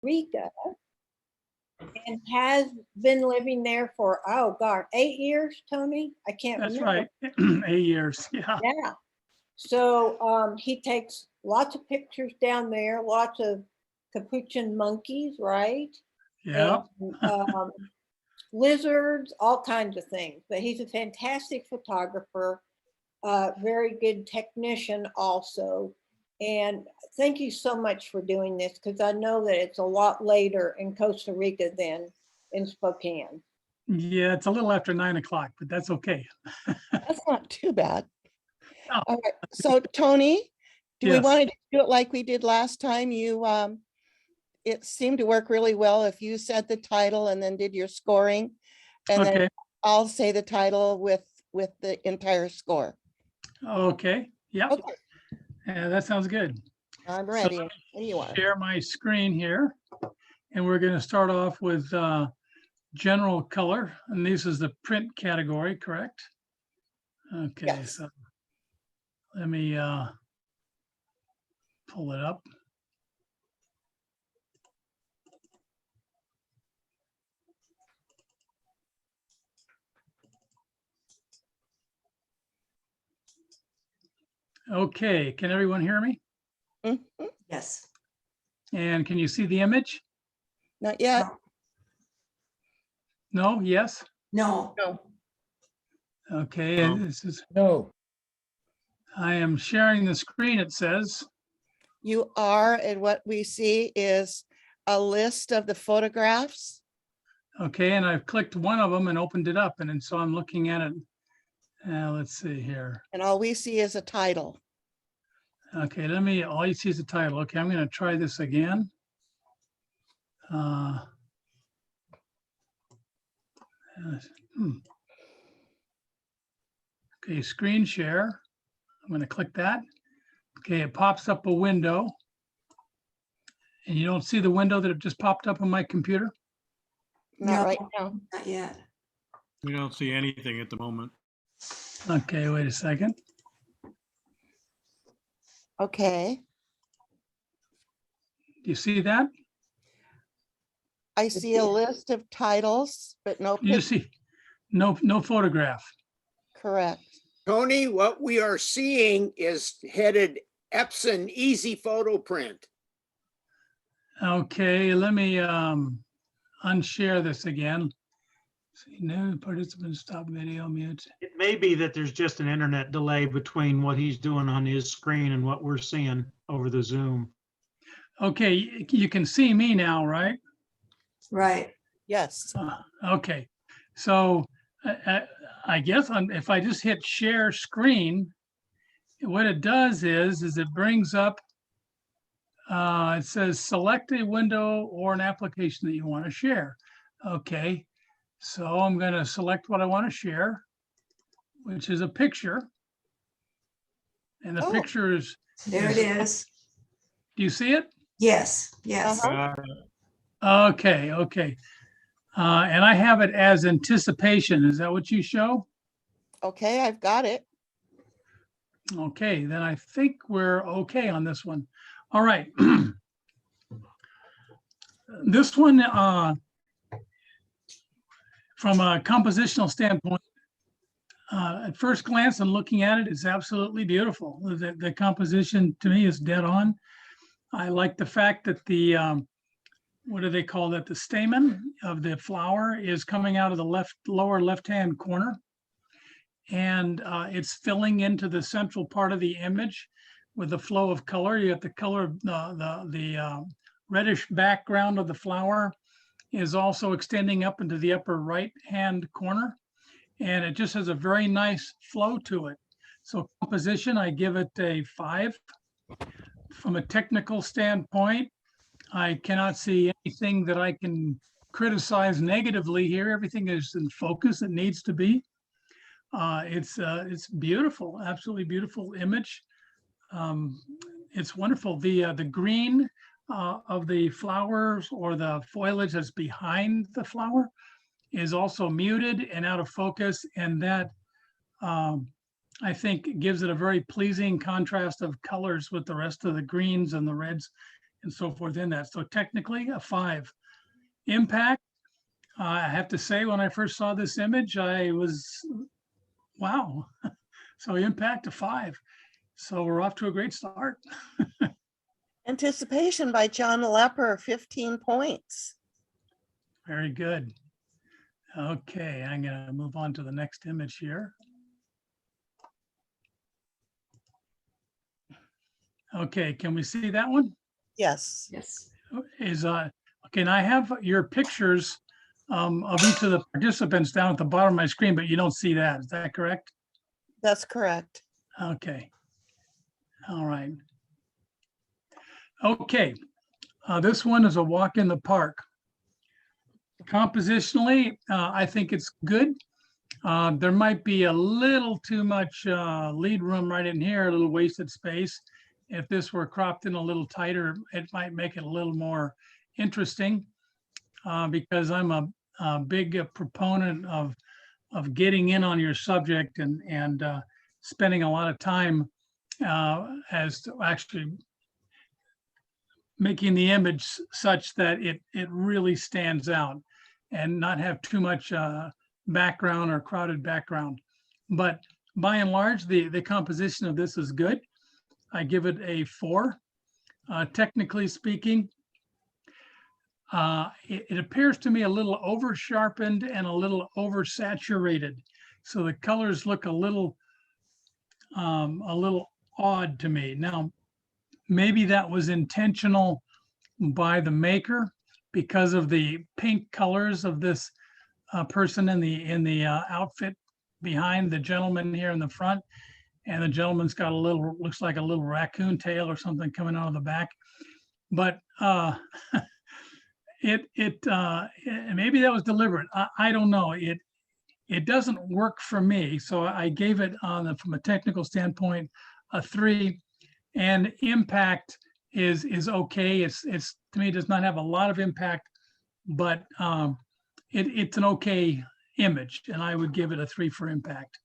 Rica and has been living there for, oh God, 8 years, Tony? I can't That's remember. right. 8 years. Yeah. Yeah. So he takes lots of pictures down there, lots of capuchin monkeys, right? Yeah. And, lizards, all kinds of things. But he's a fantastic photographer, very good technician also. And thank you so much for doing this, because I know that it's a lot later in Costa Rica than in Spokane. Yeah, it's a little after 9 o'clock, but that's okay. That's not too bad. No. All right, so Tony, do we Yes. want to do it like we did last time? It seemed to work really well if you said the title and then did your scoring. And then Okay. I'll say the title with the entire score. Okay. Yeah. Okay, Yeah, that sounds good. I'm So ready. let When me you are. share my screen here. And we're going to start off with general color. And this is the print category, correct? Okay, Yes. so let me pull it up. Okay, can everyone hear me? Mhm. Yes. And can you see the image? Not yet. No? Yes? No. No. Okay, and this is, No, I am sharing the screen, it says. You are, and what we see is a list of the photographs. Okay, and I've clicked one of them and opened it up, and then so I'm looking at it. Let's see here. And all we see is a title. Okay, all you see is the title. Okay, I'm gonna try this again. Uh, Okay, screen share. I'm gonna click that. Okay, it pops up a window. And you don't see the window that just popped up on my computer? Not No. right now. Not yet. We don't see anything at the moment. Okay, wait a second. Okay, Do you see that? I see a list of titles, but no You picture. see, no photograph. Correct. Tony, what we are seeing is headed Epson Easy Photo Print. Okay, let me unshare this again. See, no participants, stop video, mute. It may be that there's just an internet delay between what he's doing on his screen and what we're seeing over the Zoom. Okay, you can see me now, right? Right. Yes. Okay, so I guess if I just hit share screen, what it does is it brings up, it says select a window or an application that you want to share. Okay, so I'm going to select what I want to share, which is a picture. And the Oh. picture is, There it is. do you see it? Yes. Yes. Uh-huh. Okay, okay. And I have it as anticipation. Is that what you show? Okay, I've got it. Okay, then I think we're okay on this one. All right. This one, from a compositional standpoint, at first glance and looking at it, is absolutely beautiful. The composition to me is dead on. I like the fact that the, what do they call that? The stamen of the flower is coming out of the lower left-hand corner. And it's filling into the central part of the image with the flow of color. You have the color, the reddish background of the flower is also extending up into the upper right-hand corner. And it just has a very nice flow to it. So composition, I give it a 5. From a technical standpoint, I cannot see anything that I can criticize negatively here. Everything is in focus. It needs to be. It's beautiful, absolutely beautiful image. It's wonderful. The green of the flowers or the foliage that's behind the flower is also muted and out of focus, and that I think gives it a very pleasing contrast of colors with the rest of the greens and the reds and so forth in that. So technically a 5. Impact, I have to say, when I first saw this image, I was, wow. So impact a 5. So we're off to a great start. Anticipation by John Lepper, 15 points. Very good. Okay, I'm gonna move on to the next image here. Okay, can we see that one? Yes, Yes. Is, okay, and I have your pictures of each of the participants down at the bottom of my screen, but you don't see that. Is that correct? that's correct. Okay. All right. Okay, this one is a walk in the park. Compositionally, I think it's good. There might be a little too much lead room right in here, a little wasted space. If this were cropped in a little tighter, it might make it a little more interesting because I'm a big proponent of getting in on your subject and spending a lot of time as to actually making the image such that it really stands out and not have too much background or crowded background. But by and large, the composition of this is good. I give it a 4. Technically speaking, it appears to me a little over sharpened and a little oversaturated. So the colors look a little odd to me. Now, maybe that was intentional by the maker because of the pink colors of this person in the outfit behind the gentleman here in the front. And the gentleman's got a little, looks like a little raccoon tail or something coming out of the back. But maybe that was deliberate. I don't know. It doesn't work for me. So I gave it from a technical standpoint, a 3. And impact is okay. It's to me, does not have a lot of impact, but it's an okay image, and I would give it a 3 for impact.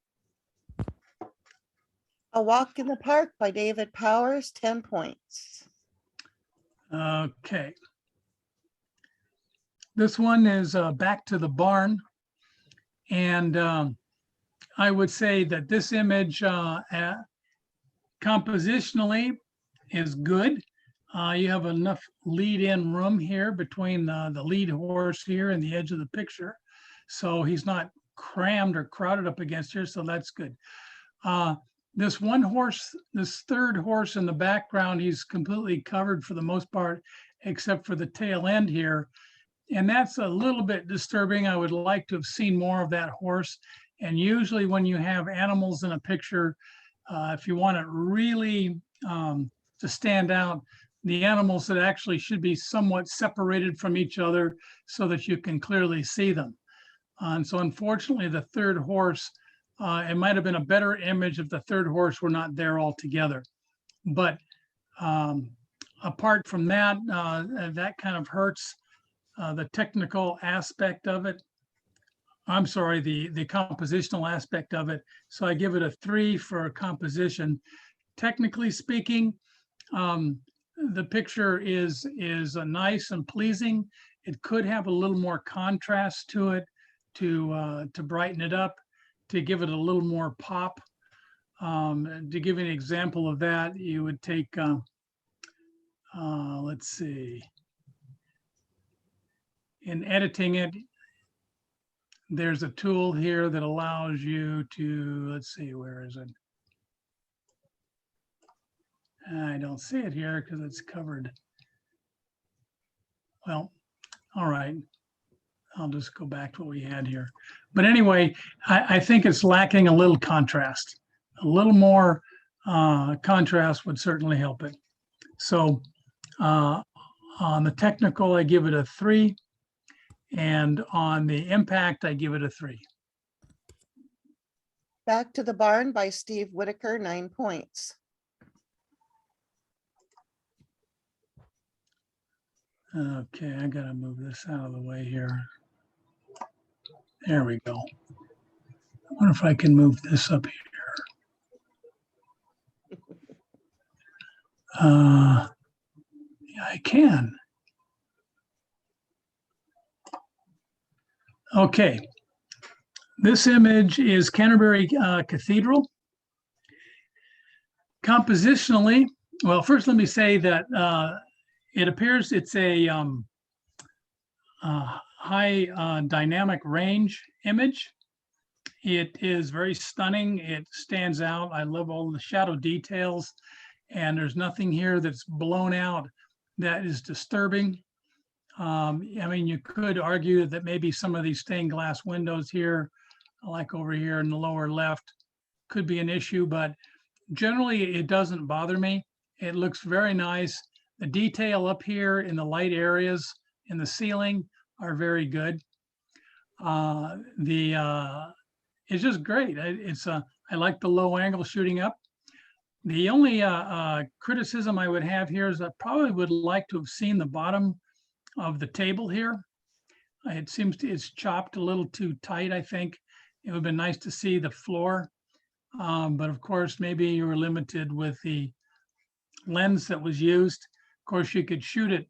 A Walk in the Park by David Powers, 10 points. Okay. This one is Back to the Barn. And I would say that this image compositionally is good. You have enough lead-in room here between the lead horse here and the edge of the picture. So he's not crammed or crowded up against here, so that's good. This one horse, this third horse in the background, he's completely covered for the most part, except for the tail end here. And that's a little bit disturbing. I would like to have seen more of that horse. And usually when you have animals in a picture, if you want it really to stand out, the animals that actually should be somewhat separated from each other so that you can clearly see them. And so unfortunately, the third horse, it might have been a better image if the third horse were not there altogether. But apart from that, that kind of hurts the technical aspect of it. I'm sorry, the compositional aspect of it. So I give it a 3 for composition. Technically speaking, the picture is nice and pleasing. It could have a little more contrast to it to brighten it up, to give it a little more pop. To give you an example of that, you would take, let's see, in editing it, there's a tool here that allows you to, let's see, where is it? I don't see it here because it's covered. Well, all right. I'll just go back to what we had here. But anyway, I think it's lacking a little contrast. A little more contrast would certainly help it. So on the technical, I give it a 3. And on the impact, I give it a 3. Back to the Barn by Steve Whitaker, 9 points. Okay, I gotta move this out of the way here. There we go. I wonder if I can move this up here. Yeah, I can. Okay. This image is Canterbury Cathedral. Compositionally, well, first let me say that it appears it's a high dynamic range image. It is very stunning. It stands out. I love all the shadow details, and there's nothing here that's blown out that is disturbing. I mean, you could argue that maybe some of these stained glass windows here, like over here in the lower left, could be an issue, but generally it doesn't bother me. It looks very nice. The detail up here in the light areas in the ceiling are very good. It's just great. I like the low angle shooting up. The only criticism I would have here is I probably would like to have seen the bottom of the table here. It seems it's chopped a little too tight, I think. It would have been nice to see the floor. But of course, maybe you were limited with the lens that was used. Of course, you could shoot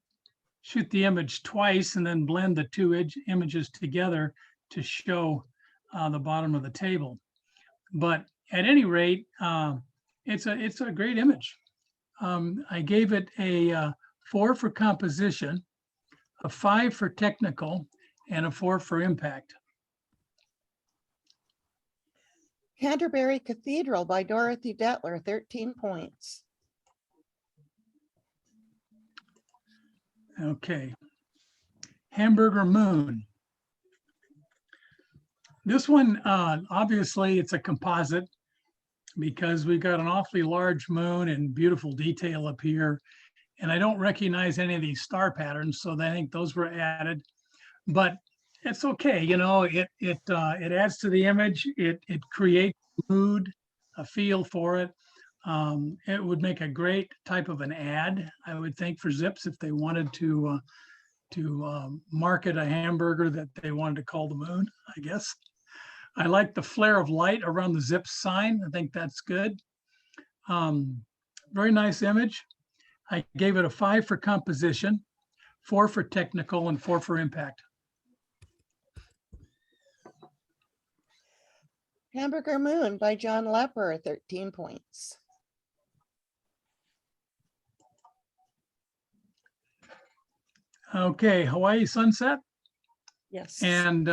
the image twice and then blend the two images together to show the bottom of the table. But at any rate, it's a great image. I gave it a 4 for composition, a 5 for technical, and a 4 for impact. Canterbury Cathedral by Dorothy Detler, 13 points. Okay. Hamburger Moon. This one, obviously, it's a composite because we've got an awfully large moon and beautiful detail up here. And I don't recognize any of these star patterns, so I think those were added. But it's okay, you know, it adds to the image. It creates mood, a feel for it. It would make a great type of an ad, I would think, for Zips if they wanted to market a hamburger that they wanted to call the moon, I guess. I like the flare of light around the Zips sign. I think that's good. Very nice image. I gave it a 5 for composition, 4 for technical, and 4 for impact. Hamburger Moon by John Lepper, 13 points. Okay, Hawaii Sunset. Yes. And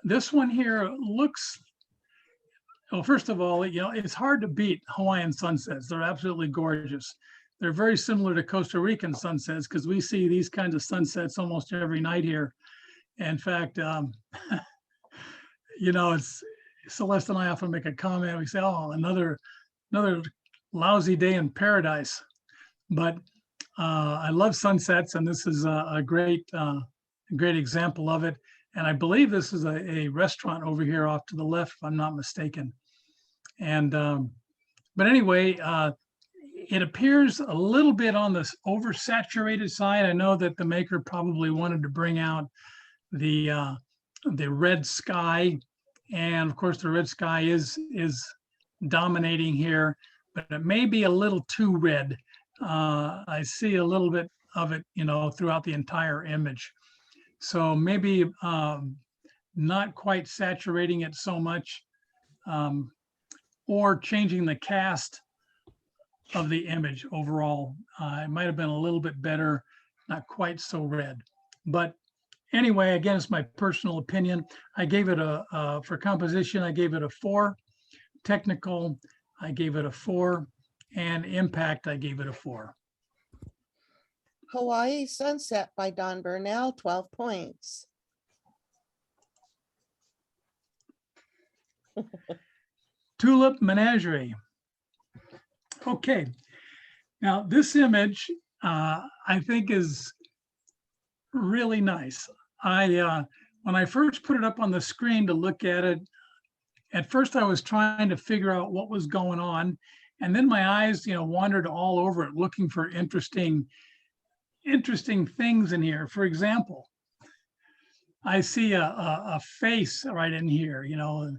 this one here looks, well, first of all, you know, it's hard to beat Hawaiian sunsets. They're absolutely gorgeous. They're very similar to Costa Rican sunsets because we see these kinds of sunsets almost every night here. In fact, you know, it's Celeste and I often make a comment. We say, "Oh, another lousy day in paradise." But I love sunsets, and this is a great example of it. And I believe this is a restaurant over here off to the left, if I'm not mistaken. And but anyway, it appears a little bit on this oversaturated side. I know that the maker probably wanted to bring out the red sky, and of course the red sky is dominating here, but it may be a little too red. I see a little bit of it, you know, throughout the entire image. So maybe not quite saturating it so much, or changing the cast of the image overall. It might have been a little bit better, not quite so red. But anyway, again, it's my personal opinion. I gave it for composition, I gave it a 4. Technical, I gave it a 4. And impact, I gave it a 4. Hawaii Sunset by Don Burnell, 12 points. Tulip Menagerie. Okay, now this image I think is really nice. When I first put it up on the screen to look at it, at first I was trying to figure out what was going on, and then my eyes, you know, wandered all over it looking for interesting things in here. For example, I see a face right in here, you know,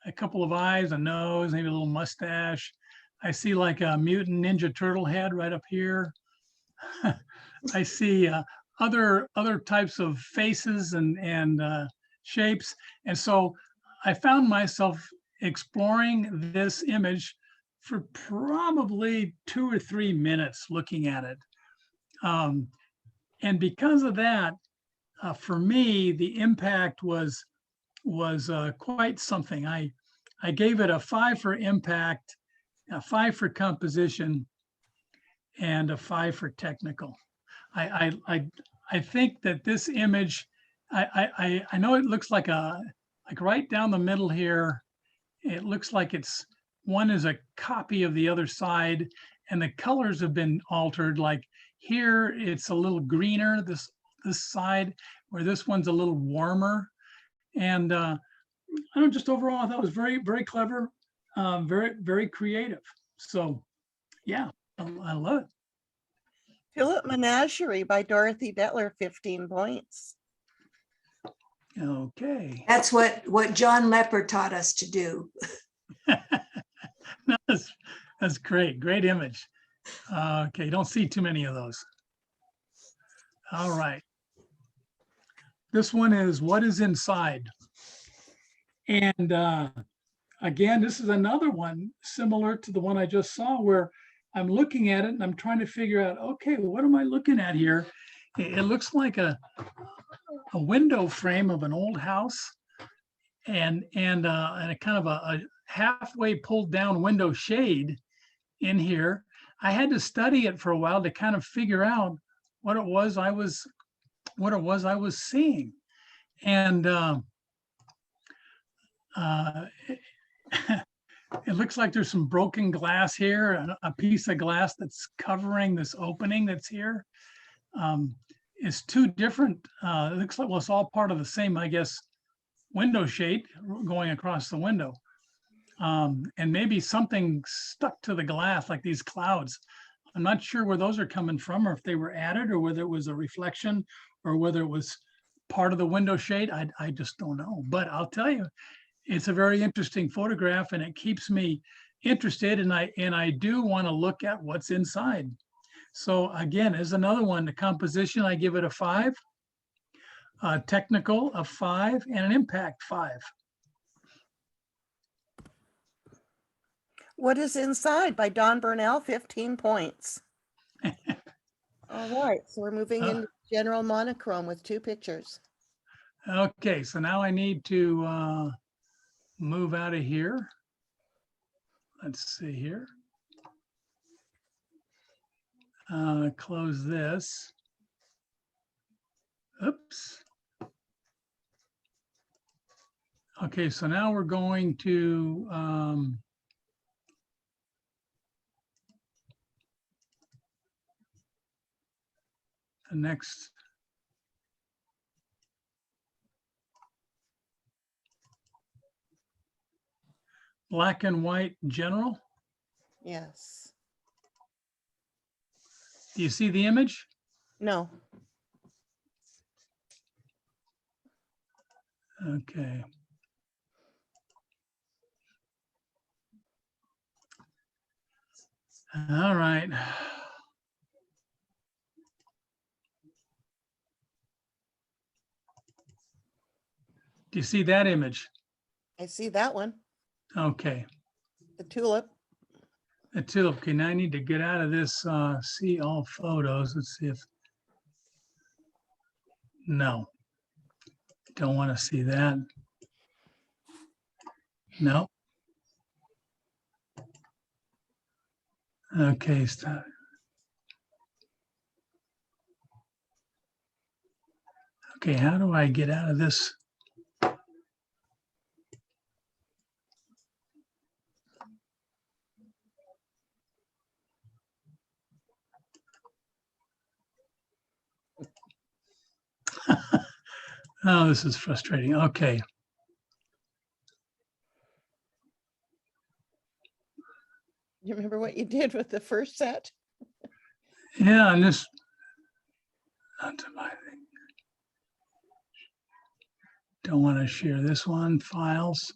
a couple of eyes, a nose, maybe a little mustache. I see like a mutant ninja turtle head right up here. I see other types of faces and shapes. And so I found myself exploring this image for probably 2 or 3 minutes looking at it. And because of that, for me, the impact was quite something. I gave it a 5 for impact, a 5 for composition, and a 5 for technical. I think that this image, I know it looks like right down the middle here, it looks like one is a copy of the other side, and the colors have been altered. Like here, it's a little greener, this side, where this one's a little warmer. And I don't know, just overall, I thought it was very, very clever, very, very creative. So yeah, I love it. Tulip Menagerie by Dorothy Detler, 15 points. Okay. That's what John Lepper taught us to do. That's great. Great image. Okay, don't see too many of those. All right. This one is What is Inside? And again, this is another one similar to the one I just saw, where I'm looking at it and I'm trying to figure out, okay, what am I looking at here? It looks like a window frame of an old house, and a kind of a halfway pulled down window shade in here. I had to study it for a while to kind of figure out what it was I was seeing. And it looks like there's some broken glass here, and a piece of glass that's covering this opening that's here. It's two different, it looks like, well, it's all part of the same, I guess, window shade going across the window. And maybe something stuck to the glass, like these clouds. I'm not sure where those are coming from, or if they were added, or whether it was a reflection, or whether it was part of the window shade. I just don't know. But I'll tell you, it's a very interesting photograph, and it keeps me interested, and I do want to look at what's inside. So again, is another one. The composition, I give it a 5, technical a 5, and an impact 5. What is Inside by Don Burnell, 15 points. All right, so we're moving into general monochrome with 2 pictures. Okay, so now I need to move out of here. Let's see here. Close this. Oops. Okay, so now we're going to the next. Black and white general. Yes. Do you see the image? No. Okay. All right. Do you see that image? I see that one, Okay. the tulip. The tulip. Okay, now I need to get out of this, see all photos. Let's see if, no. Don't want to see that. No. Okay, stop. Okay, how do I get out of this? Oh, this is frustrating. Okay. You remember what you did with the first set? Yeah, and this, onto my thing. Don't want to share this one. Files.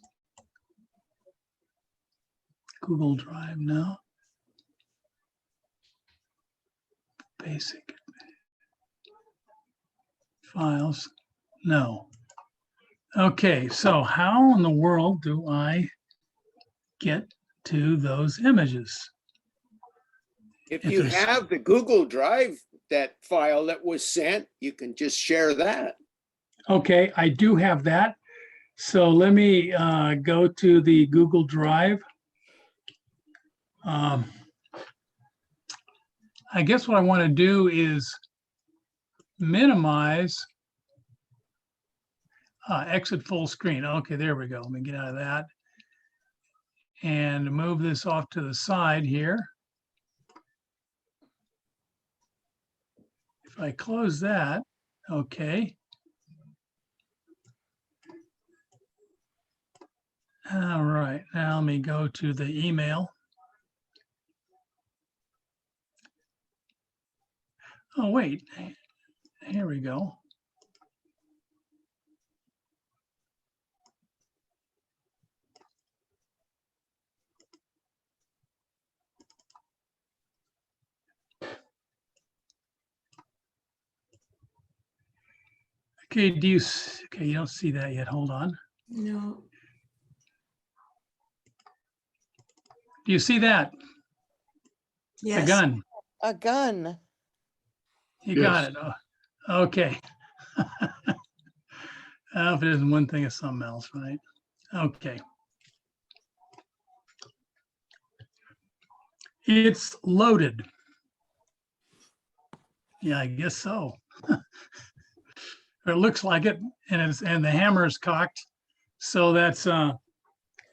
Google Drive now. basic files. No. Okay, so how in the world do I get to those images? If If you there's- have the Google Drive, that file that was sent, you can just share that. Okay, I do have that. So let me go to the Google Drive. I guess what I want to do is minimize, exit full screen. Okay, there we go. Let me get out of that and move this off to the side here. If I close that, okay. All right, now let me go to the email. Oh, wait, here we go. Okay, okay, you don't see that yet. Hold on. No, Do you see that? The yes. gun? A gun. You got Yes. it. Oh, okay. If it isn't one thing, it's something else, right? Okay. It's loaded. Yeah, I guess so. It looks like it, and the hammer is cocked. So that's a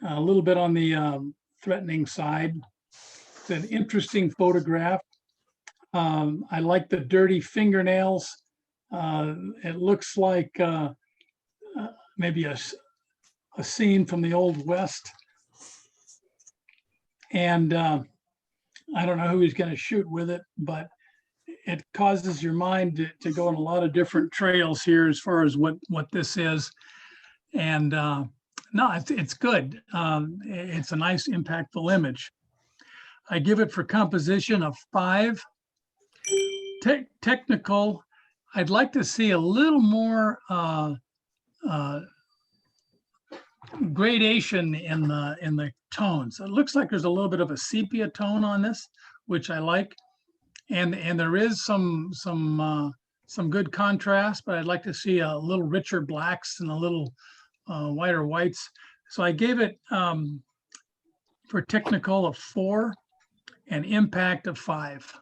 little bit on the threatening side. It's an interesting photograph. I like the dirty fingernails. It looks like maybe a scene from the Old West. And I don't know who he's going to shoot with it, but it causes your mind to go on a lot of different trails here as far as what this is. And no, it's good. It's a nice, impactful image. I give it for composition a 5. Technical, I'd like to see a little more gradation in the tones. It looks like there's a little bit of a sepia tone on this, which I like, and there is some good contrast, but I'd like to see a little richer blacks and a little whiter whites. So I gave it for technical a 4 and impact of 5.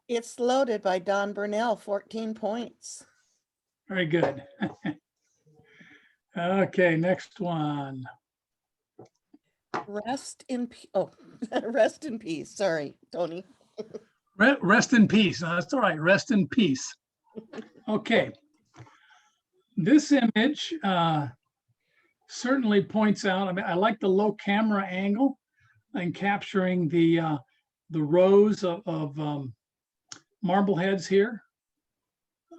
It's loaded by Don Burnell, 14 points. Very good. Okay, next one. Rest in oh, rest in peace. Sorry, Tony. Rest in peace. No, that's all right. Rest in peace. Okay. This image certainly points out, I mean, I like the low camera angle and capturing the rows of marble heads here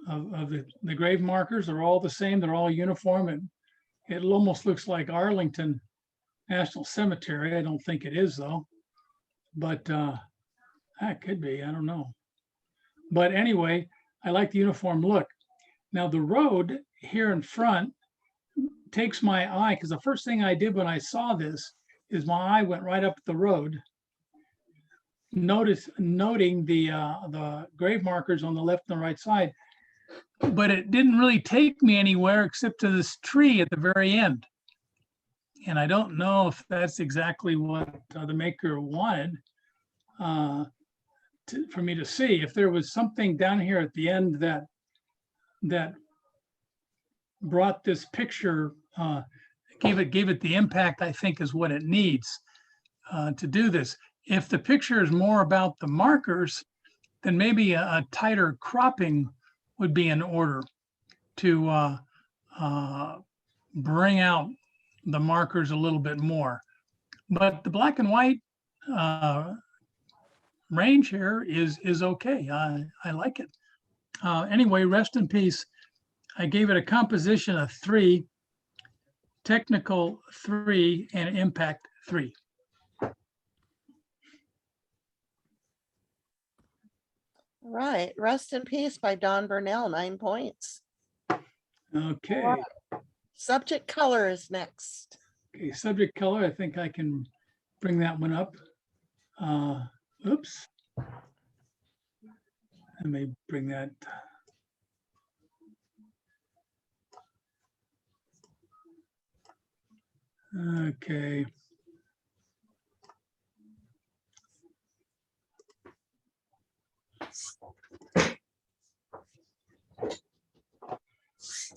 of the grave markers. Are all the same. They're all uniform, and it almost looks like Arlington National Cemetery. I don't think it is though, but that could be, I don't know. But anyway, I like the uniform look. Now the road here in front takes my eye, because the first thing I did when I saw this is my eye went right up the road, noting the grave markers on the left and the right side, but it didn't really take me anywhere except to this tree at the very end. And I don't know if that's exactly what the maker wanted for me to see. If there was something down here at the end that brought this picture, gave it the impact I think is what it needs to do this. If the picture is more about the markers, then maybe a tighter cropping would be in order to bring out the markers a little bit more. But the black and white range here is okay. I like it. Anyway, rest in peace. I gave it a composition of 3, technical 3, and impact 3. All right, Rest in Peace by Don Burnell, 9 points. Okay. Subject color is next. Okay, subject color, I think I can bring that one up. Oops. Let me bring that. Okay.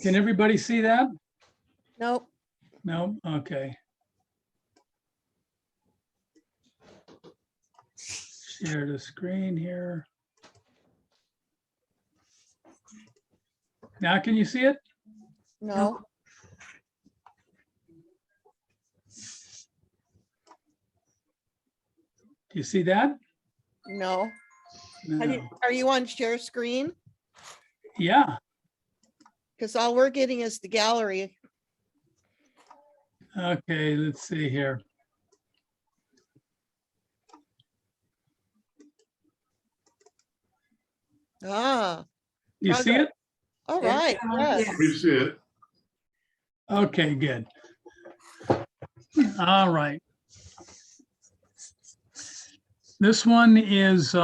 Can everybody see that? Nope. No? Okay. Share the screen here. Now can you see it? No. Do you see that? No. No. Are you on share screen? Yeah. Because all we're getting is the gallery. Okay, let's see here. Ah, You see it? all Yeah, right. Yes. yes. see it. Okay, good. All right. This one is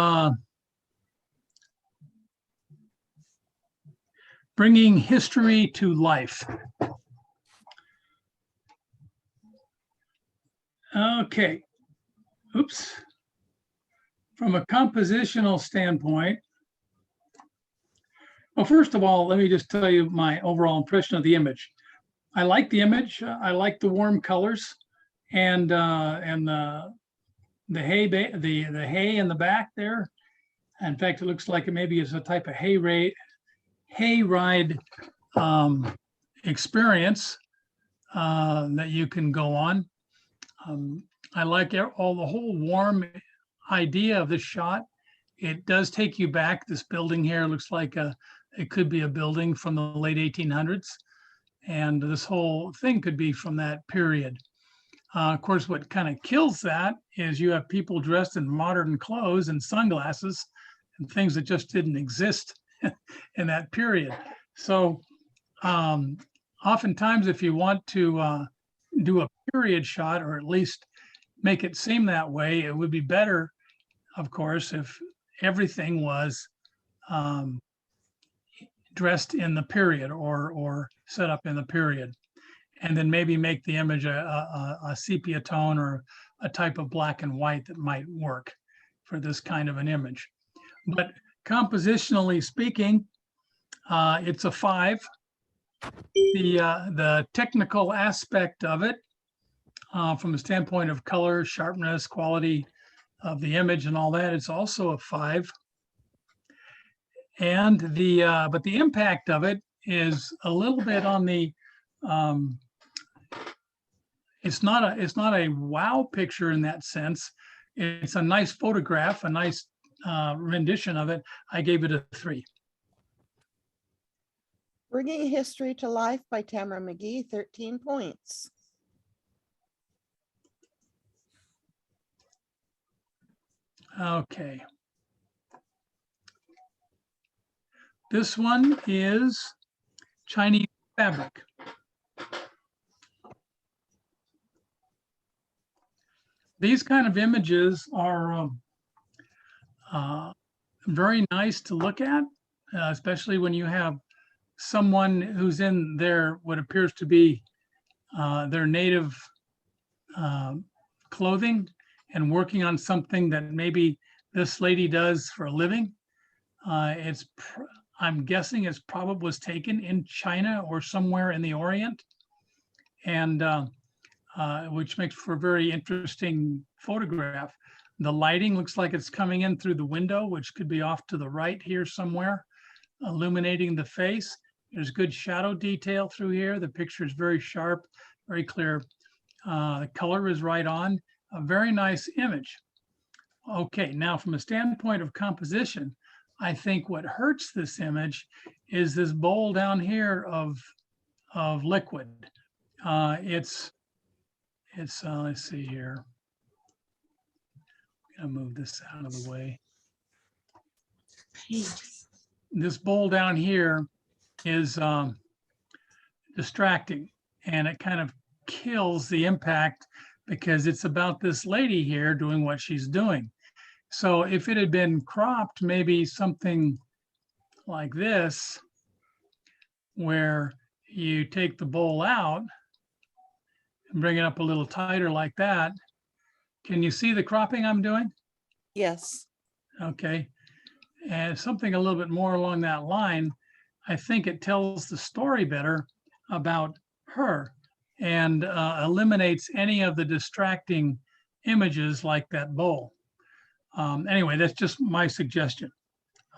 bringing history to life. Okay. Oops. From a compositional standpoint, well, first of all, let me just tell you my overall impression of the image. I like the image. I like the warm colors and the hay the hay in the back there. In fact, it looks like it maybe is a type of hay ride experience that you can go on. I like the whole warm idea of this shot. It does take you back. This building here looks like it could be a building from the late 1800s. And this whole thing could be from that period. Of course, what kind of kills that is you have people dressed in modern clothes and sunglasses and things that just didn't exist in that period. So oftentimes, if you want to do a period shot, or at least make it seem that way, it would be better, of course, if everything was dressed in the period or set up in the period, and then maybe make the image a sepia tone or a type of black and white that might work for this kind of an image. But compositionally speaking, it's a 5. The technical aspect of it, from the standpoint of color, sharpness, quality of the image and all that, it's also a 5. And but the impact of it is a little bit on the it's not a wow picture in that sense. It's a nice photograph, a nice rendition of it. I gave it a 3. Bringing History to Life by Tamara McGee, 13 points. Okay. This one is Chinese fabric. These kind of images are very nice to look at, especially when you have someone who's in their what appears to be their native clothing and working on something that maybe this lady does for a living. I'm guessing it's probably was taken in China or somewhere in the Orient, and which makes for a very interesting photograph. The lighting looks like it's coming in through the window, which could be off to the right here somewhere, illuminating the face. There's good shadow detail through here. The picture is very sharp, very clear. The color is right on. A very nice image. Okay, now from a standpoint of composition, I think what hurts this image is this bowl down here of liquid. It's let's see here. I'm gonna move this out of the way. this bowl down here is distracting, and it kind of kills the impact because it's about this lady here doing what she's doing. So if it had been cropped, maybe something like this, where you take the bowl out and bring it up a little tighter like that. Can you see the cropping I'm doing? Yes. Okay. And something a little bit more along that line, I think it tells the story better about her and eliminates any of the distracting images like that bowl. Anyway, that's just my suggestion.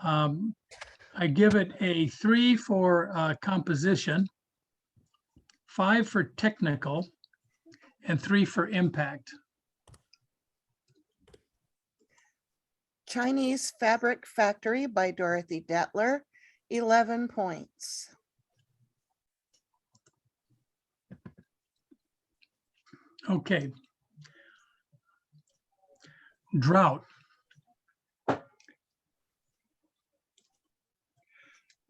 I give it a 3 for composition, 5 for technical, and 3 for impact. Chinese Fabric Factory by Dorothy Detler, 11 points. Okay. Drought.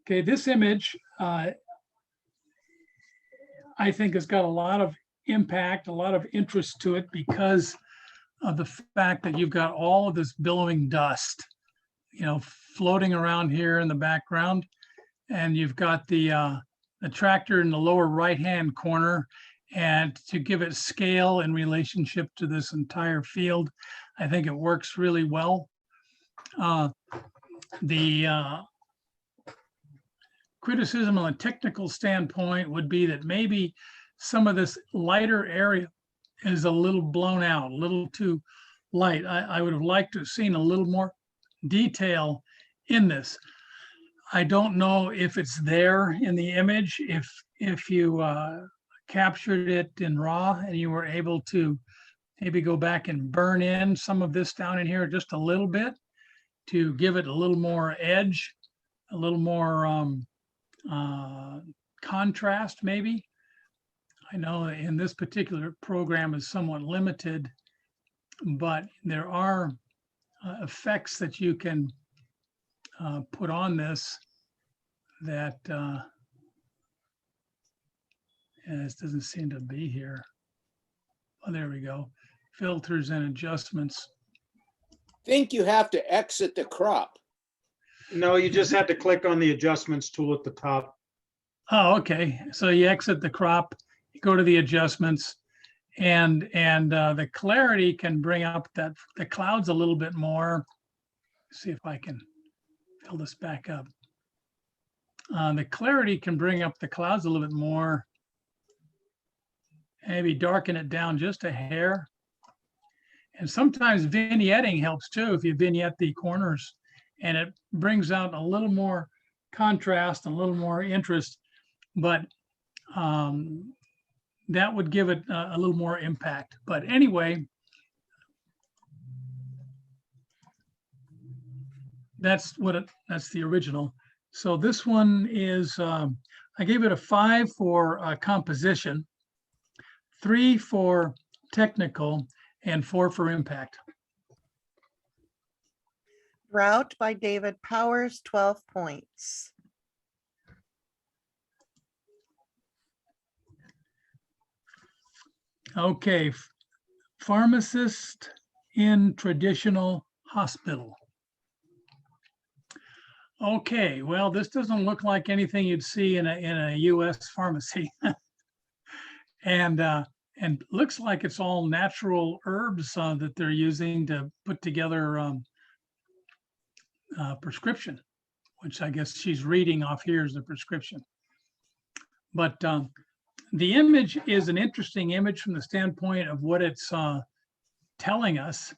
Okay, this image, I think has got a lot of impact, a lot of interest to it because of the fact that you've got all of this billowing dust, floating around here in the background. And you've got the tractor in the lower right-hand corner. And to give it scale in relationship to this entire field, I think it works really well. The criticism on a technical standpoint would be that maybe some of this lighter area is a little blown out, a little too light. I would have liked to have seen a little more detail in this. I don't know if it's there in the image. If you captured it in RAW and you were able to maybe go back and burn in some of this down in here just a little bit to give it a little more edge, a little more contrast maybe. I know in this particular program is somewhat limited, but there are effects that you can put on this that this doesn't seem to be here. Oh, there we go. Filters and adjustments. Think you have to exit the crop. No, you just have to click on the adjustments tool at the top. Oh, okay. So you exit the crop, you go to the adjustments, and the clarity can bring up the clouds a little bit more. See if I can fill this back up. The clarity can bring up the clouds a little bit more. Maybe darken it down just a hair. And sometimes vignetting helps too, if you vignette the corners, and it brings out a little more contrast and a little more interest, but that would give it a little more impact. But anyway, that's the original. So this one is, I gave it a 5 for composition, 3 for technical, and 4 for impact. Drought by David Powers, 12 points. Okay, pharmacist in traditional hospital. Okay, well, this doesn't look like anything you'd see in a US pharmacy. And looks like it's all natural herbs that they're using to put together prescription, which I guess she's reading off here as the prescription. But the image is an interesting image from the standpoint of what it's telling us.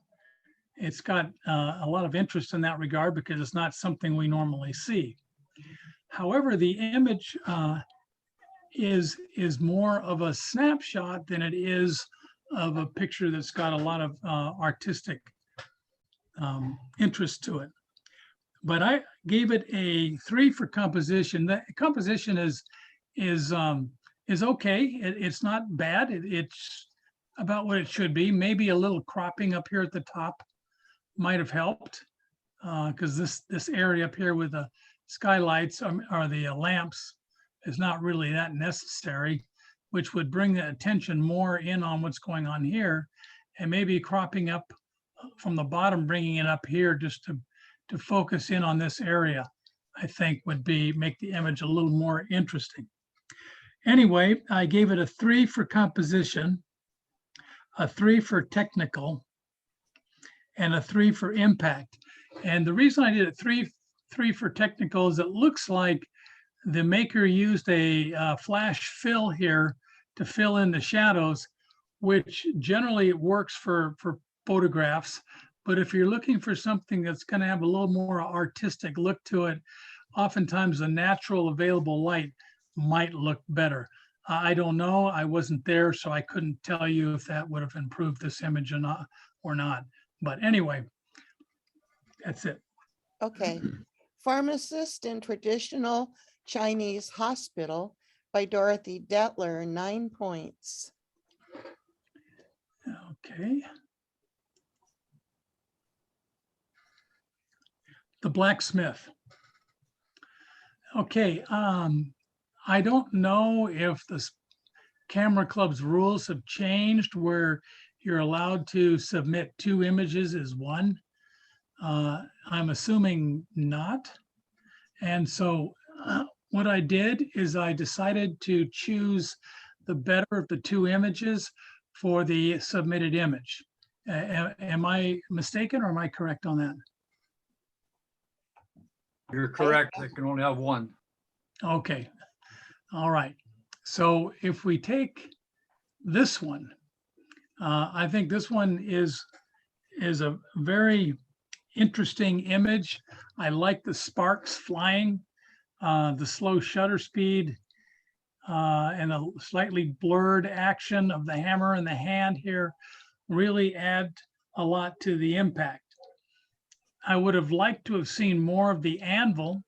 It's got a lot of interest in that regard because it's not something we normally see. However, the image is more of a snapshot than it is of a picture that's got a lot of artistic interest to it. But I gave it a 3 for composition. The composition is okay. It's not bad. It's about what it should be. Maybe a little cropping up here at the top might have helped. because this area up here with the skylights or the lamps is not really that necessary, which would bring the attention more in on what's going on here, and maybe cropping up from the bottom, bringing it up here just to focus in on this area, I think would make the image a little more interesting. Anyway, I gave it a 3 for composition, a 3 for technical, and a 3 for impact. And the reason I did it three for technical is it looks like the maker used a flash fill here to fill in the shadows, which generally works for photographs. But if you're looking for something that's going to have a little more artistic look to it, oftentimes the natural available light might look better. I don't know. I wasn't there, so I couldn't tell you if that would have improved this image or not. But anyway, that's it. Okay. Pharmacist in Traditional Chinese Hospital by Dorothy Detler, 9 points. Okay. The blacksmith. Okay, I don't know if the Camera Club's rules have changed where you're allowed to submit 2 images as one. I'm assuming not. And so what I did is I decided to choose the better of the 2 images for the submitted image. Am I mistaken or am I correct on that? You're correct. They can only have one. Okay, all right. So if we take this one, I think this one is a very interesting image. I like the sparks flying, the slow shutter speed, and the slightly blurred action of the hammer and the hand here really add a lot to the impact. I would have liked to have seen more of the anvil,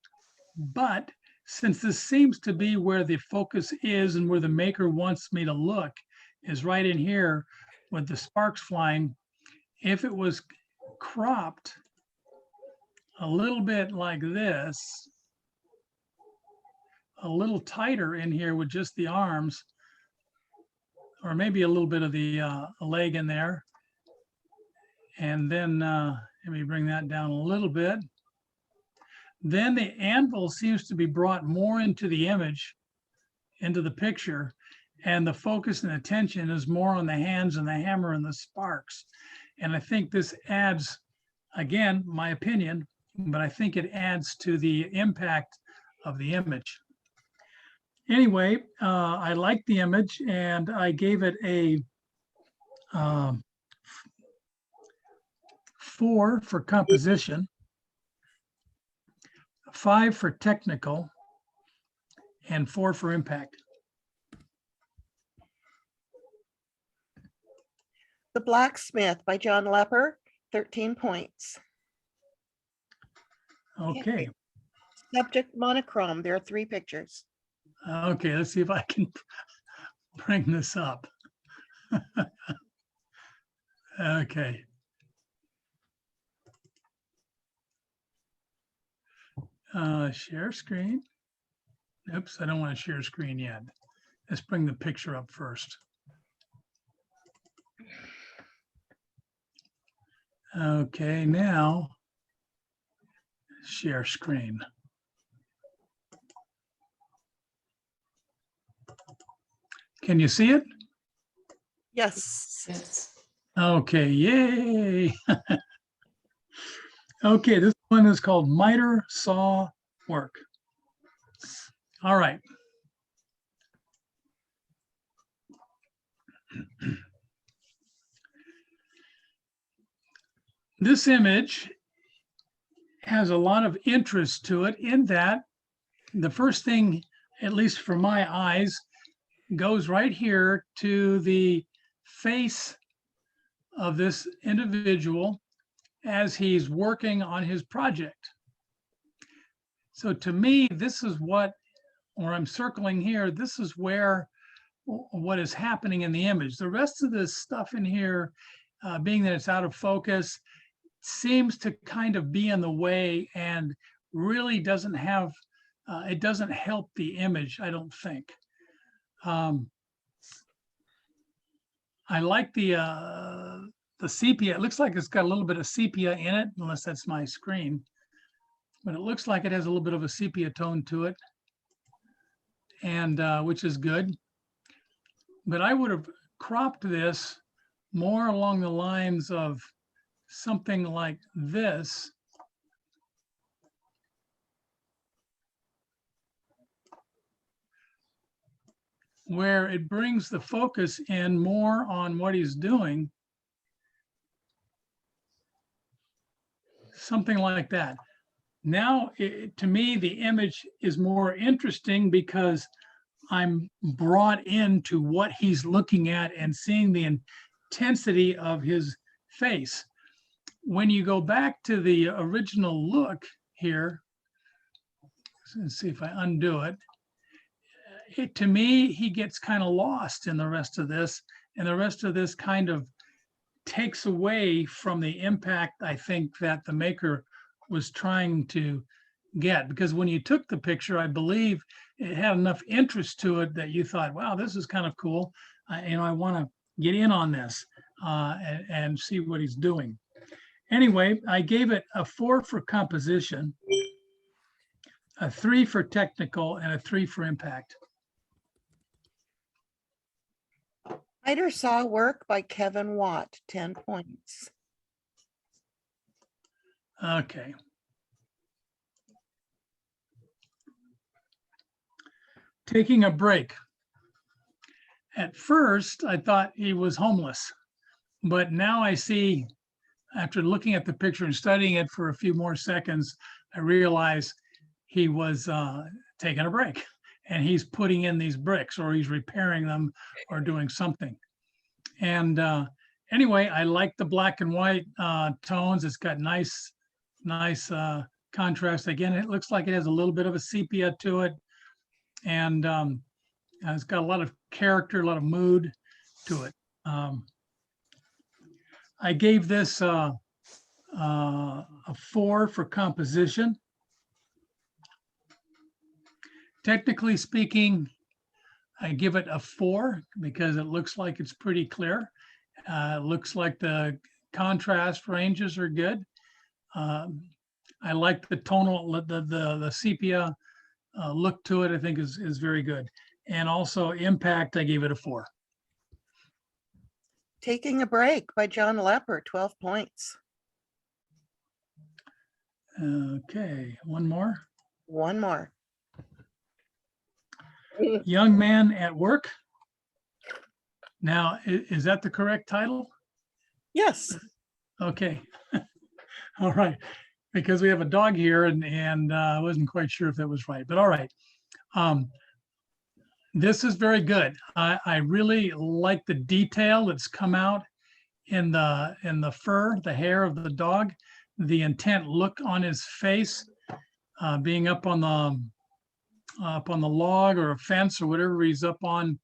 but since this seems to be where the focus is and where the maker wants me to look is right in here with the sparks flying, if it was cropped a little bit like this, a little tighter in here with just the arms, or maybe a little bit of the leg in there. And then let me bring that down a little bit. Then the anvil seems to be brought more into the image, into the picture, and the focus and attention is more on the hands and the hammer and the sparks. And I think this adds, again, my opinion, but I think it adds to the impact of the image. Anyway, I like the image and I gave it a 4 for composition, 5 for technical, and 4 for impact. The Blacksmith by John Lepper, 13 points. Okay, Subject monochrome. There are 3 pictures. okay, let's see if I can bring this up. Okay. Share screen. Oops, I don't want to share screen yet. Let's bring the picture up first. Okay, now share screen. Can you see it? Yes. Yes. Okay, yay. Okay, this one is called miter saw work. All right. This image has a lot of interest to it in that the first thing, at least for my eyes, goes right here to the face of this individual as he's working on his project. So to me, this is what, or I'm circling here, this is where what is happening in the image. The rest of this stuff in here, being that it's out of focus, seems to kind of be in the way and really doesn't have, it doesn't help the image, I don't think. I like the sepia. It looks like it's got a little bit of sepia in it, unless that's my screen. But it looks like it has a little bit of a sepia tone to it, and which is good. But I would have cropped this more along the lines of something like this. Where it brings the focus in more on what he's doing. Something like that. Now, to me, the image is more interesting because I'm brought into what he's looking at and seeing the intensity of his face. When you go back to the original look here, let's see if I undo it. To me, he gets kind of lost in the rest of this, and the rest of this kind of takes away from the impact I think that the maker was trying to get. Because when you took the picture, I believe it had enough interest to it that you thought, wow, this is kind of cool. I want to get in on this and see what he's doing. Anyway, I gave it a 4 for composition, a 3 for technical, and a 3 for impact. Spider Saw work by Kevin Watt, 10 points. Okay. Taking a break. At first, I thought he was homeless, but now I see, after looking at the picture and studying it for a few more seconds, I realize he was taking a break, and he's putting in these bricks, or he's repairing them, or doing something. And anyway, I like the black and white tones. It's got nice contrast. Again, it looks like it has a little bit of a sepia to it, and it's got a lot of character, a lot of mood to it. I gave this a 4 for composition. Technically speaking, I give it a 4 because it looks like it's pretty clear. It looks like the contrast ranges are good. I like the tonal, the sepia look to it, I think is very good. And also impact, I gave it a 4. Taking a Break by John Lepper, 12 points. Okay, one more. One more. Young Man at Work. Now, is that the correct title? Yes. Okay. All right. Because we have a dog here and I wasn't quite sure if that was right, but all right. This is very good. I really like the detail that's come out in the fur, the hair of the dog, the intent look on his face, being up on the log or a fence or whatever he's up on,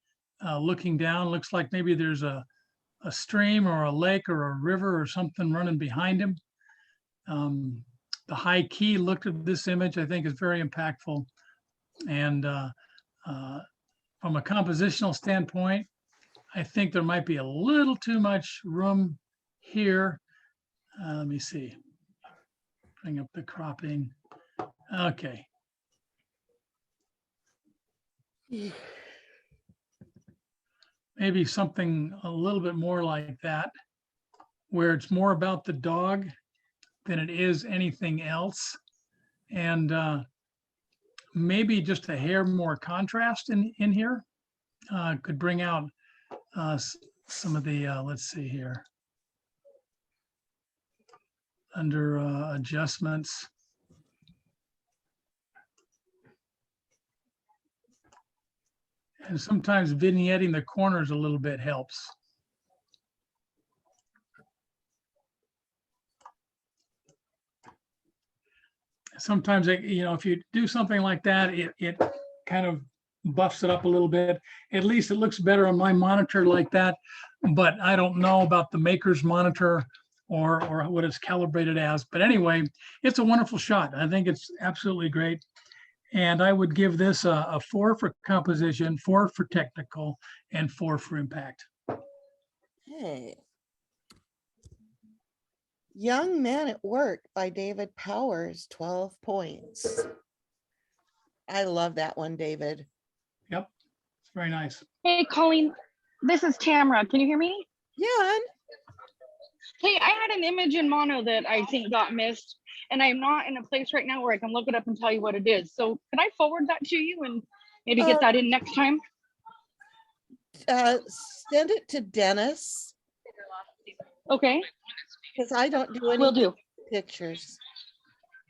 looking down. Looks like maybe there's a stream or a lake or a river or something running behind him. The high key look at this image, I think, is very impactful. And from a compositional standpoint, I think there might be a little too much room here. Let me see. Bring up the cropping. Okay. Maybe something a little bit more like that, where it's more about the dog than it is anything else. And maybe just a hair more contrast in here could bring out some of the, let's see here, under adjustments. And sometimes vignetting the corners a little bit helps. Sometimes, if you do something like that, it kind of buffs it up a little bit. At least it looks better on my monitor like that, but I don't know about the maker's monitor. or what it's calibrated as. But anyway, it's a wonderful shot. I think it's absolutely great. And I would give this a 4 for composition, 4 for technical, and 4 for impact. Hey. Young Man at Work by David Powers, 12 points. I love that one, David. Yep, it's very nice. Hey, Colleen, this is Tamara. Can you hear me? Yeah, Hey, I had an image in mono that I think got missed, and I'm not in a place right now where I can look it up and tell you what it is. So can I forward that to you and maybe get that in next time? send it to Dennis, Okay, because I don't do any will do. pictures.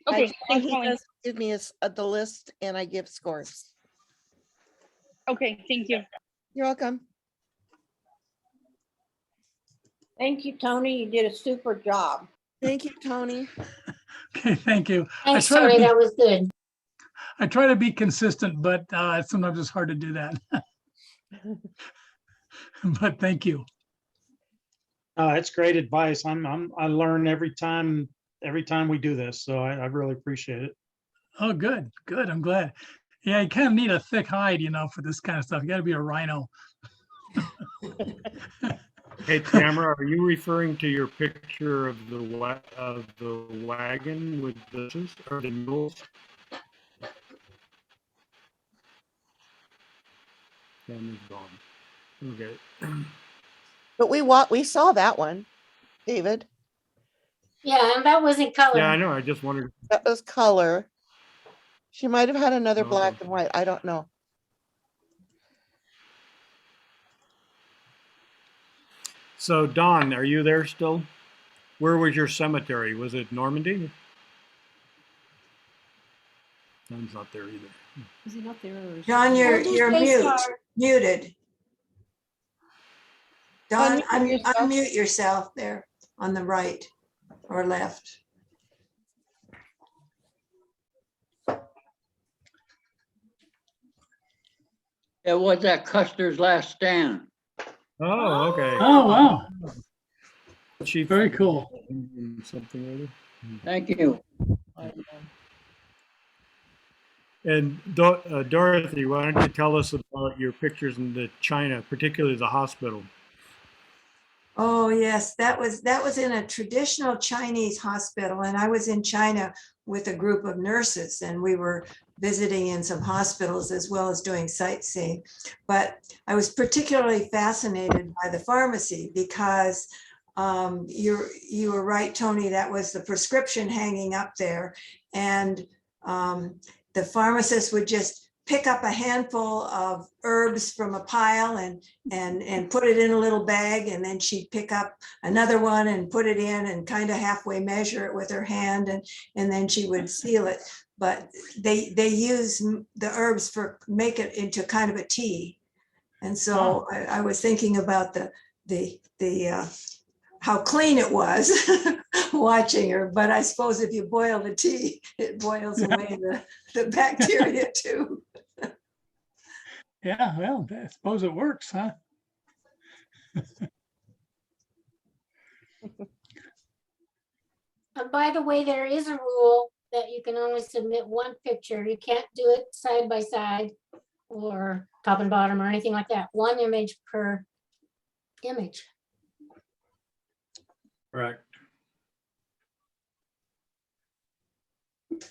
Okay, thanks, He Colleen. does give me the list and I give scores. Okay, thank you. You're welcome. Thank you, Tony. You did a super job. Thank you, Tony. Okay, thank you. Thanks, I try to Tony, be- that was good. I try to be consistent, but sometimes it's hard to do that. But thank you. It's great advice. I learn every time we do this, so I really appreciate it. Oh, good, good. I'm glad. Yeah, you kind of need a thick hide, for this kind of stuff. You got to be a rhino. Hey, Tamara, are you referring to your picture of the wagon with the or the mules? Tamara's gone. Okay. But we saw that one, David. Yeah, and that was in color. Yeah, I know. I just wondered. That was color. She might have had another Okay. black and white. I don't know. So, Don, are you there still? Where was your cemetery? Was it Normandy? Don's not there either. Is he not there? Or is John, Where did you're they start? muted. Don, Unmute yourself. unmute yourself there on the right or left. It was at Custer's last stand. Oh, okay. Oh, wow. Chief. Very cool. Something or other. Thank you. And Dorothy, why don't you tell us about your pictures in the China, particularly the hospital? Oh, yes, that was in a traditional Chinese hospital, and I was in China with a group of nurses, and we were visiting in some hospitals as well as doing sightseeing. But I was particularly fascinated by the pharmacy because you were right, Tony, that was the prescription hanging up there. And the pharmacist would just pick up a handful of herbs from a pile and put it in a little bag, and then she'd pick up another one and put it in and kind of halfway measure it with her hand, and then she would seal it. But they use the herbs for make it into kind of a tea. And so I was thinking about the how clean it was watching her. But I suppose if you boil the tea, it boils away the bacteria too. Yeah, well, I suppose it works, huh? And by the way, there is a rule that you can only submit one picture. You can't do it side by side or top and bottom or anything like that. One image per image. Correct.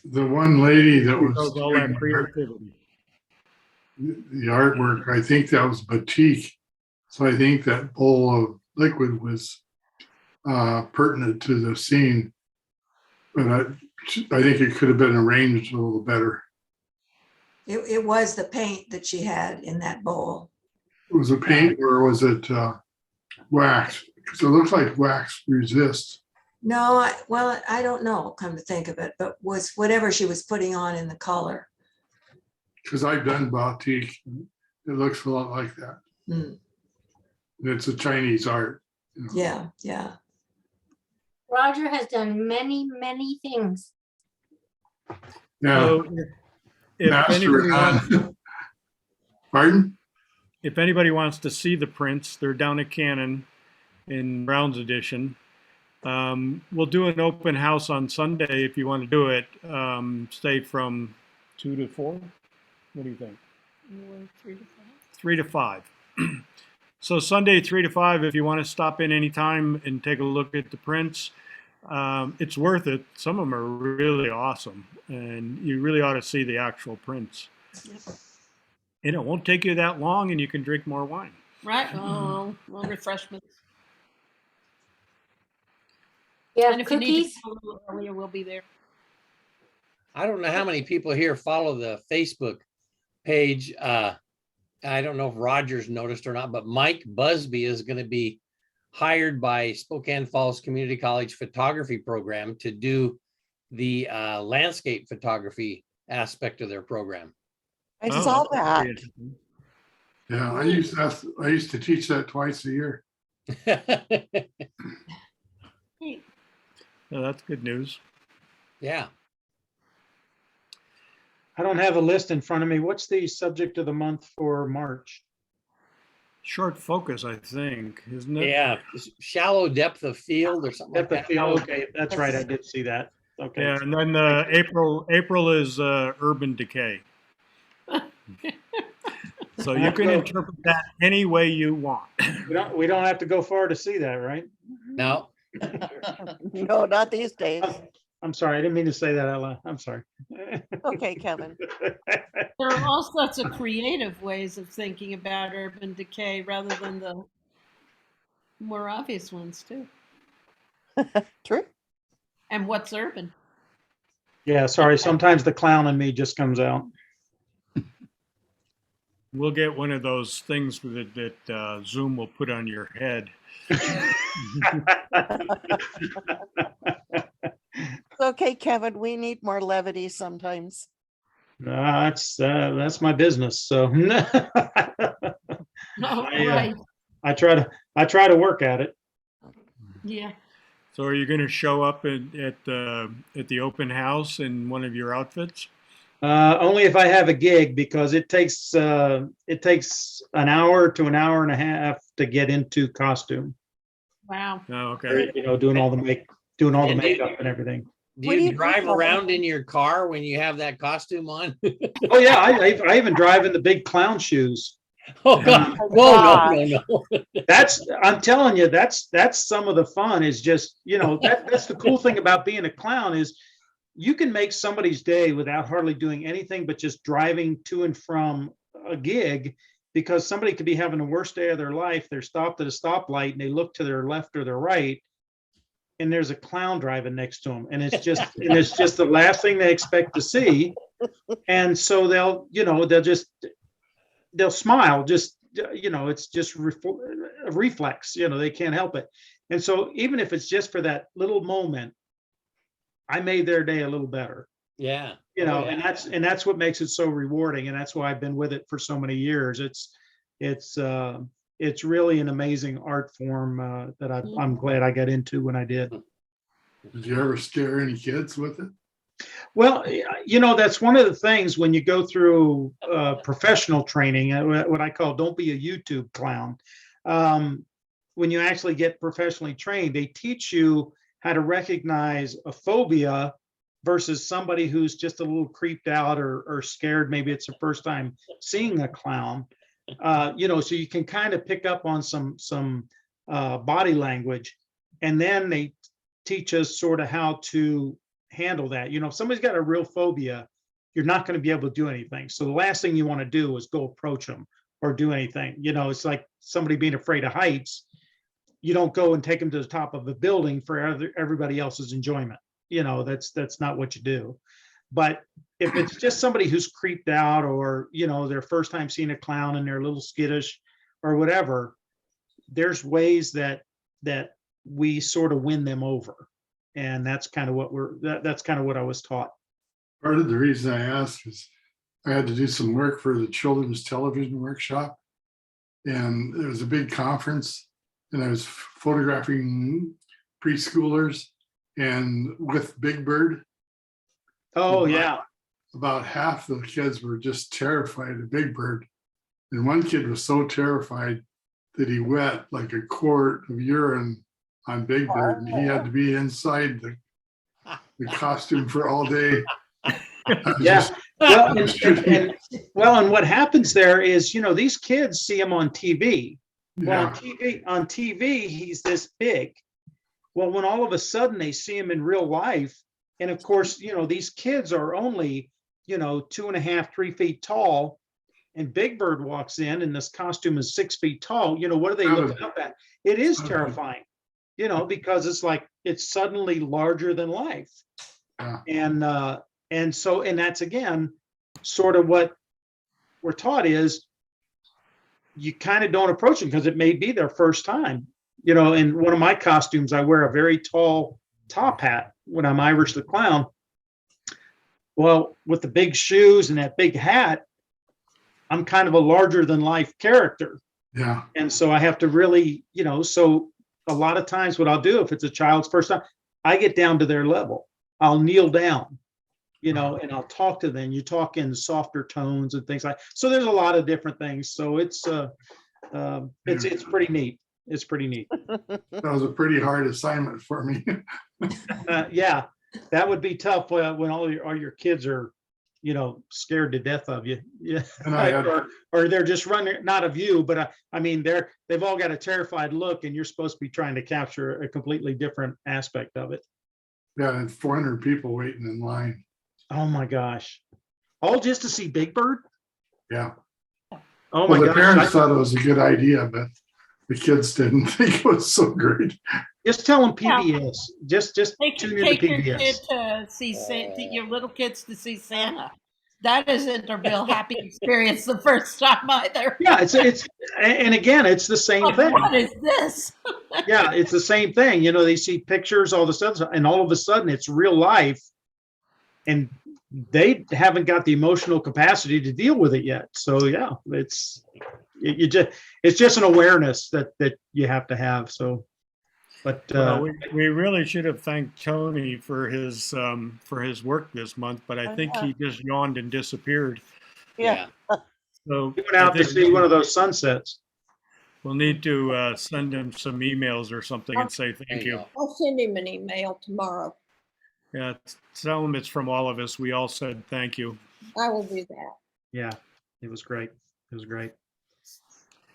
The one lady that was Shows all that doing creativity. the artwork, I think that was batik. So I think that bowl of liquid was pertinent to the scene. But I think it could have been arranged a little better. It was the paint that she had in that bowl. Was it paint or was it wax? Because it looks like wax resists. No, I don't know, come to think of it, but was whatever she was putting on in the color. Because I've done batik. It looks a lot like that. Mm, And it's a Chinese art. You know. yeah, yeah. Roger has done many, many things. Yeah. So if anybody wants, Pardon? if anybody wants to see the prints, they're down at Canon in Brown's edition. We'll do an open house on Sunday if you want to do it. Stay from 2 to 4. What do you think? 3 to 5. So Sunday, 3 to 5, if you want to stop in anytime and take a look at the prints, it's worth it. Some of them are really awesome, and you really ought to see the actual prints. And it won't take you that long, and you can drink more wine. Right. Oh, well, refreshments. Yeah, And if you need cookies. to come a little earlier, we'll be there. I don't know how many people here follow the Facebook page. I don't know if Roger's noticed or not, but Mike Busby is going to be hired by Spokane Falls Community College photography program to do the landscape photography aspect of their program. I saw that. Yeah, I used to teach that twice a year. Yeah, that's good news. Yeah. I don't have a list in front of me. What's the subject of the month for March? Short focus, I think, isn't it? Yeah, shallow depth of field or something like Depth of that. field. Okay, that's right. I did see that. Okay. Yeah, and then April is urban decay. So you can interpret that any way you want. We don't have to go far to see that, right? No. No, not these days. I'm sorry. I didn't mean to say that out loud. I'm sorry. Okay, Kevin. There are all sorts of creative ways of thinking about urban decay rather than the more obvious ones too. True. And what's urban? Yeah, sorry. Sometimes the clown in me just comes out. We'll get one of those things that Zoom will put on your head. Okay, Kevin, we need more levity sometimes. That's my business. So Right. I try to work at it. Yeah. So are you going to show up at the open house in one of your outfits? Only if I have a gig, because it takes an hour to an hour and a half to get into costume. Wow. Oh, okay. You know, doing all the makeup and everything. Do you drive around in your car when you have that costume on? Oh yeah, I even drive in the big clown shoes. Oh God! Whoa, no. I'm telling you, that's some of the fun. Is just, you know, that's the cool thing about being a clown is you can make somebody's day without hardly doing anything but just driving to and from a gig, because somebody could be having the worst day of their life. They're stopped at a stoplight and they look to their left or their right, and there's a clown driving next to them, and it's just the last thing they expect to see, and so they'll smile. Just, you know, it's just a reflex. You know, they can't help it, and so even if it's just for that little moment, I made their day a little better. Yeah. You know, Oh, yeah. and that's what makes it so rewarding, and that's why I've been with it for so many years. It's really an amazing art form that I'm glad I got into when I did. Did you ever scare any kids with it? Well, you know, that's one of the things when you go through professional training, what I call don't be a YouTube clown. When you actually get professionally trained, they teach you how to recognize a phobia versus somebody who's just a little creeped out or scared. Maybe it's the first time seeing a clown. You know, so you can kind of pick up on some body language, and then they teach us sort of how to handle that. You know, if somebody's got a real phobia, you're not going to be able to do anything. So the last thing you want to do is go approach them or do anything. You know, it's like somebody being afraid of heights. You don't go and take them to the top of a building for everybody else's enjoyment. You know, that's not what you do. But if it's just somebody who's creeped out, or, you know, their first time seeing a clown and they're a little skittish or whatever, there's ways that we sort of win them over. And that's kind of what that's kind of what I was taught. Part of the reason I asked is I had to do some work for the Children's Television Workshop, and there was a big conference, and I was photographing preschoolers and with Big Bird. Oh, yeah. About half the kids were just terrified of Big Bird. And one kid was so terrified that he wet like a quart of urine on Big Bird, and he had to be inside the costume for all day. Yeah. Well, and what happens there is, these kids see him on TV. Well, on TV, he's this big. Well, when all of a sudden they see him in real life, and of course, these kids are only, 2.5, 3 feet tall, and Big Bird walks in and this costume is 6 feet tall. What are they looking up at? It is terrifying, because it's like, it's suddenly larger than life. Yeah. And that's again, sort of what we're taught is you kind of don't approach them because it may be their first time. In one of my costumes, I wear a very tall top hat when I'm Irish the Clown. Well, with the big shoes and that big hat, I'm kind of a larger than life character. Yeah. And so I have to really, so a lot of times what I'll do if it's a child's first time, I get down to their level. I'll kneel down, and I'll talk to them. You talk in softer tones and things like, so there's a lot of different things. So it's pretty neat. It's pretty neat. That was a pretty hard assignment for me. Yeah, that would be tough when all your kids are, scared to death of you. Yeah. Or they're just running, not of you, but I mean, they've all got a terrified look and you're supposed to be trying to capture a completely different aspect of it. Yeah, and 400 people waiting in line. Oh my gosh. All just to see Big Bird? Yeah. Oh my the gosh. parents thought it was a good idea, but the kids didn't think it was so great. Just tell them PBS. Just Take tune in your to kid PBS. to see your little kids to see Santa. That isn't a real happy experience the first time either. Yeah, and again, it's the same Like, thing. what is this? Yeah, it's the same thing. They see pictures, all of a sudden, and all of a sudden it's real life. And they haven't got the emotional capacity to deal with it yet. So yeah, it's just an awareness that you have to have. So, but we really should have thanked Tony for his work this month, but I think he just yawned and disappeared. Yeah. So he went out to see one of those sunsets. We'll need to send him some emails or something and say thank you. I'll send him an email tomorrow. Yeah, tell him it's from all of us. We all said thank you. I will do that. Yeah, it was great. It was great.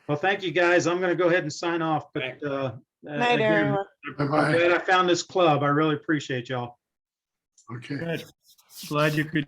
Well, thank you guys. I'm going to go ahead and sign off. But Night, again, everyone. I'm glad I found this club. I really appreciate y'all. Okay. Good. Glad you could join.